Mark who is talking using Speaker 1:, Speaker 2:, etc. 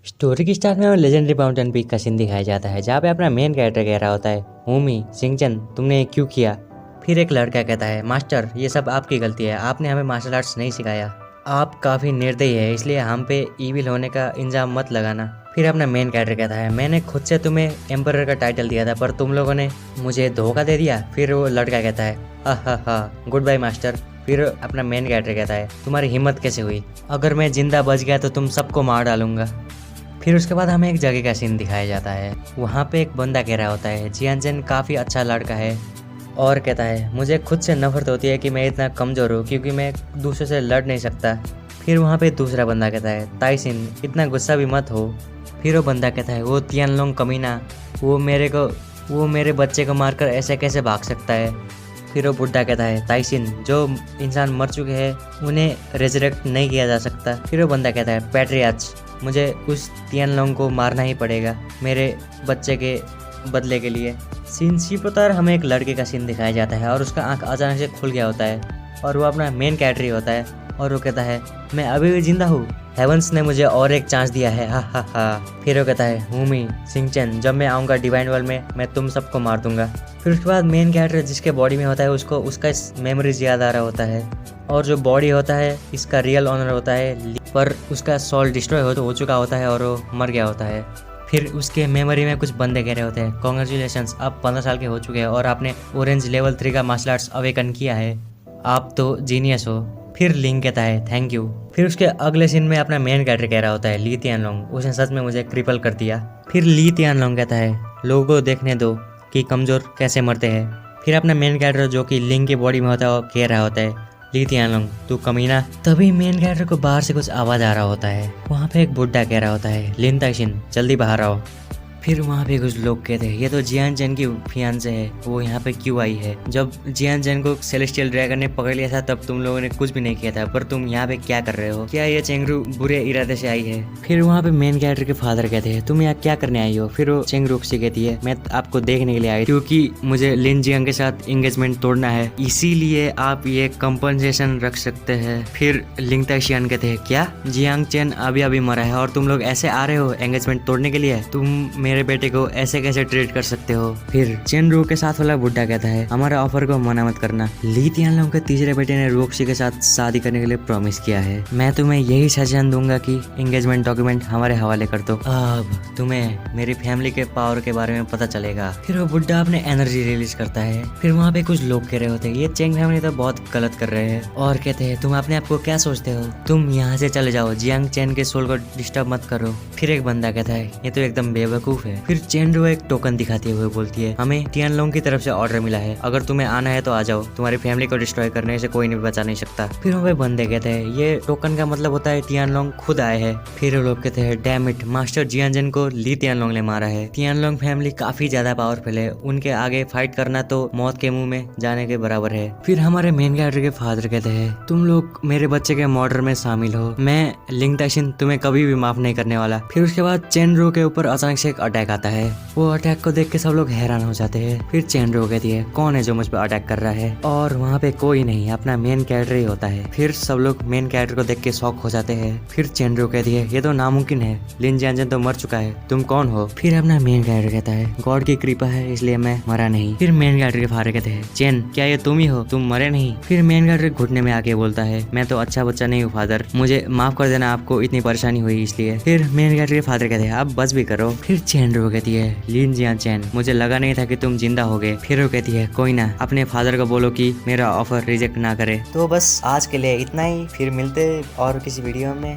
Speaker 1: Story की start में legendary mountain peak का सीन दिखाया जाता है जहाँ पे अपना मेन कैरेक्टर कह रहा होता है, होमी सिंचन तुमने ये क्यों किया। फिर एक लड़का कहता है, मास्टर ये सब आपकी गलती है, आपने हमें मार्शल आर्ट्स नहीं सिखाया, आप काफ़ी निर्दयी है, इसलिए हम पे ईविल होने का इल्जाम मत लगाना। फिर अपना मेन कैरेक्टर कहता है, मैंने खुद से तुम्हें एम्परर का टाइटल दिया था पर तुम लोगों ने मुझे धोखा दे दिया। फिर वो लड़का कहता है, हा गुड बाय मास्टर। फिर अपना मेन कैरेक्टर कहता है, तुम्हारी हिम्मत कैसे हुई, अगर मैं जिंदा बच गया तो तुम सबको मार डालूंगा। फिर उसके बाद हमें एक जगह का सीन दिखाया जाता है। वहाँ पे एक बंदा कह रहा होता है, जियानचन काफ़ी अच्छा लड़का है, और कहता है मुझे खुद से नफरत होती है कि मैं इतना कमज़ोर हूँ क्योंकि मैं दूसरे से लड़ नहीं सकता। फिर वहाँ पे दूसरा बंदा कहता है, ताइसिन इतना गुस्सा भी मत हो। फिर वो बंदा कहता है, वो तियानलोंग कमीना, वो मेरे बच्चे को मारकर ऐसे कैसे भाग सकता है। फिर वो बुढ़ा कहता है, ताइसिन जो इंसान मर चुके हैं उन्हें रेजरेक्ट नहीं किया जा सकता। फिर वो बंदा कहता है, पैट्रियाच मुझे उस तियानलोंग को मारना ही पड़ेगा मेरे बच्चे के बदले के लिए। सीन सीपोतार हमें एक लड़के का सीन दिखाया जाता है और उसका आंख अचानक से खुल गया होता है और वो अपना मेन कैरेक्टर ही होता है और वो कहता है, मैं अभी भी जिंदा हूँ, हेवंस ने मुझे और एक चांस दिया है, हा। फिर वो कहता है, होमी सिंचन जब मैं आऊँगा डिवाइन वर्ल्ड में मैं तुम सबको मार दूंगा। फिर उसके बाद मेन कैरेक्टर जिसके बॉडी में होता है उसको उसका मेमोरीज याद आ रहा होता है और जो बॉडी होता है इसका रियल ऑनर होता है, पर उसका सोल डिस्ट्रॉय हो चुका होता है और वो मर गया होता है। फिर उसके मेमोरी में कुछ बंदे कह रहे होते हैं, कॉन्ग्रेचुलेशंस आप 15 साल के हो चुके हैं और आपने ऑरेंज लेवल 3 का मार्शल आर्ट्स अवेकन किया है, आप तो जीनियस हो। फिर लिंग कहता है, थैंक यू। फिर उसके अगले सीन में अपना मेन कैरेक्टर कह रहा होता है, ली तियानलोंग उसने सच में मुझे क्रिपल कर दिया। फिर ली तियानलोंग कहता है, लोगों को देखने दो कि कमज़ोर कैसे मरते हैं। फिर अपना मेन कैरेक्टर जो कि लिंग की बॉडी में होता है वो कह रहा होता है, ली तियानलोंग तू कमीना। तभी मेन कैरेक्टर को बाहर से कुछ आवाज़ आ रहा होता है। वहाँ पे एक बुड्ढा कह रहा होता है, लिन ताइशिन जल्दी बाहर आओ। फिर वहाँ पे कुछ लोग कहते हैं, ये तो जियानचन की फियांसे है, वो यहाँ पे क्यों आई है, जब जियानचन को सेलेस्टियल ड्रैगन ने पकड़ लिया था तब तुम लोगों ने कुछ भी नहीं किया था, पर तुम यहाँ पे क्या कर रहे हो, क्या ये चेंगरू बुरे इरादे से आई है। फिर वहाँ पे मेन कैरेक्टर के फादर कहते हैं, तुम यहाँ क्या करने आई हो। फिर वो चेंगरू से कहती है, मैं आपको देखने के लिए आई क्योंकि मुझे लिन जियांग के साथ एंगेजमेंट तोड़ना है, इसीलिए आप ये कंपनसेशन रख सकते हैं। फिर लिंग ताइशियान कहते हैं, क्या जियांग चेन अभी मरा है और तुम लोग ऐसे आ रहे हो एंगेजमेंट तोड़ने के लिए, तुम मेरे बेटे को ऐसे कैसे ट्रीट कर सकते हो। फिर चेन रू के साथ वाला बुड्ढा कहता है, हमारा ऑफर को मना मत करना, ली तियानलोंग के तीसरे बेटे ने रोक्सी के साथ शादी करने के लिए प्रॉमिस किया है, मैं तुम्हें यही सजेशन दूंगा कि एंगेजमेंट डॉक्यूमेंट हमारे हवाले कर दो, अब तुम्हें मेरी फैमिली के पावर के बारे में पता चलेगा। फिर वो बुड्ढा अपने एनर्जी रिलीज करता है। फिर वहाँ पे कुछ लोग कह रहे होते हैं, ये चेंग फैमिली तो बहुत गलत कर रहे हैं, और कहते हैं तुम अपने आप को क्या सोचते हो, तुम यहाँ से चले जाओ, जियांग चेन के सोल को डिस्टर्ब मत करो। फिर एक बंदा कहता है, ये तो एकदम बेवकूफ है। फिर चेनरू एक टोकन दिखाते हुए बोलती है, हमें तियानलोंग की तरफ से ऑर्डर मिला है, अगर तुम्हें आना है तो आ जाओ, तुम्हारी फैमिली को डिस्ट्रॉय करने से कोई नहीं बचा नहीं सकता। फिर वो बंदे कहते हैं, ये टोकन का मतलब होता है तियानलोंग खुद आए हैं। फिर वो लोग कहते हैं, डैम इट, मास्टर जियानचन को ली तियानलोंग ने मारा है, तियानलोंग फैमिली काफी ज्यादा पावरफुल है, उनके आगे फाइट करना तो मौत के मुंह में जाने के बराबर है। फिर हमारे मेन कैरेक्टर के फादर कहते हैं, तुम लोग मेरे बच्चे के मर्डर में शामिल हो, मैं लिंग ताइशिन तुम्हें कभी भी माफ नहीं करने वाला। फिर उसके बाद चेनरू के ऊपर अचानक से एक अटैक आता है, वो अटैक को देख के सब लोग हैरान हो जाते हैं। फिर चेनरू कहती है, कौन है जो मुझ पर अटैक कर रहा है, और वहाँ पे कोई नहीं, अपना मेन कैरेक्टर ही होता है। फिर सब लोग मेन कैरेक्टर को देख के शॉक हो जाते हैं। फिर चेनरू कहती है, ये तो नामुमकिन है, लिन जियांचन तो मर चुका है, तुम कौन हो। फिर अपना मेन कैरेक्टर कहता है, गॉड की कृपा है इसलिए मैं मरा नहीं। फिर मेन कैरेक्टर के फादर कहते हैं, चेन क्या ये तुम ही हो, तुम मरे नहीं। फिर मेन कैरेक्टर घुटने में आके बोलता है, मैं तो अच्छा बच्चा नहीं हूँ फादर, मुझे माफ कर देना, आपको इतनी परेशानी हुई इसलिए। फिर मेन कैरेक्टर के फादर कहते हैं, आप बस भी करो। फिर चेनरू कहती है, लिन जियांचन मुझे लगा नहीं था कि तुम जिंदा होगे। फिर वो कहती है, कोई ना, अपने फादर को बोलो कि मेरा ऑफर रिजेक्ट ना करे। तो बस आज के लिए इतना ही, फिर मिलते और किसी वीडियो में।